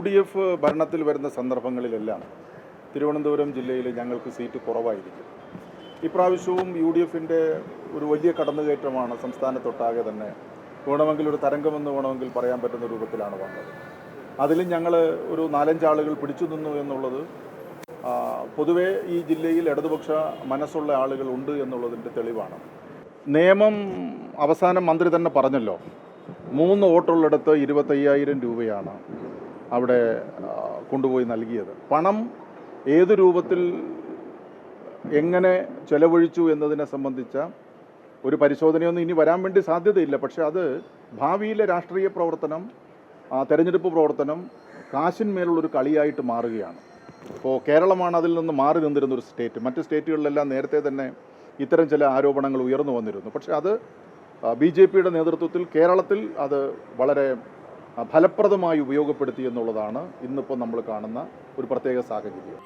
UDF ഭരണത്തിൽ വരുന്ന സന്ദർഭങ്ങളിലെല്ലാം തിരുവനന്തപുരം ജില്ലയിൽ ഞങ്ങൾക്ക് സീറ്റ് കുറവായിരിക്കും. ഇപ്രാവശ്യവും UDFൻ്റെ ഒരു വലിയ കടന്നുകയറ്റമാണ് സംസ്ഥാനത്തൊട്ടാകെ തന്നെ വേണമെങ്കിൽ ഒരു തരംഗമെന്ന് വേണമെങ്കിൽ പറയാൻ പറ്റുന്ന രൂപത്തിലാണ് വന്നത്. അതിലും ഞങ്ങൾ ഒരു 4-5 ആളുകൾ പിടിച്ചു നിന്നു എന്നുള്ളത് പൊതുവേ ഈ ജില്ലയിൽ ഇടതുപക്ഷ മനസ്സുള്ള ആളുകൾ ഉണ്ട് എന്നുള്ളതിൻ്റെ തെളിവാണ്. നിയമം അവസാനം മന്ത്രി തന്നെ പറഞ്ഞല്ലോ, 3 വോട്ടുള്ളിടത്ത് 25,000 രൂപയാണ് അവിടെ കൊണ്ടുപോയി നൽകിയത്. പണം ഏത് രൂപത്തിൽ എങ്ങനെ ചെലവഴിച്ചു എന്നതിനെ സംബന്ധിച്ച ഒരു പരിശോധനയൊന്നും ഇനി വരാൻ വേണ്ടി സാധ്യതയില്ല. പക്ഷേ അത് ഭാവിയിലെ രാഷ്ട്രീയ പ്രവർത്തനം, തെരഞ്ഞെടുപ്പ് പ്രവർത്തനം കാശിന്മേലുള്ളൊരു കളിയായിട്ട് മാറുകയാണ്. ഇപ്പോൾ കേരളമാണ് അതിൽ നിന്ന് മാറി നിന്നിരുന്നൊരു സ്റ്റേറ്റ്. മറ്റ് സ്റ്റേറ്റുകളിലെല്ലാം നേരത്തെ തന്നെ ഇത്തരം ചില ആരോപണങ്ങൾ ഉയർന്നു വന്നിരുന്നു. പക്ഷേ അത് BJPയുടെ നേതൃത്വത്തിൽ കേരളത്തിൽ അത് വളരെ ഫലപ്രദമായി ഉപയോഗപ്പെടുത്തി എന്നുള്ളതാണ് ഇന്നിപ്പോൾ നമ്മൾ കാണുന്ന ഒരു പ്രത്യേക സാഹചര്യം.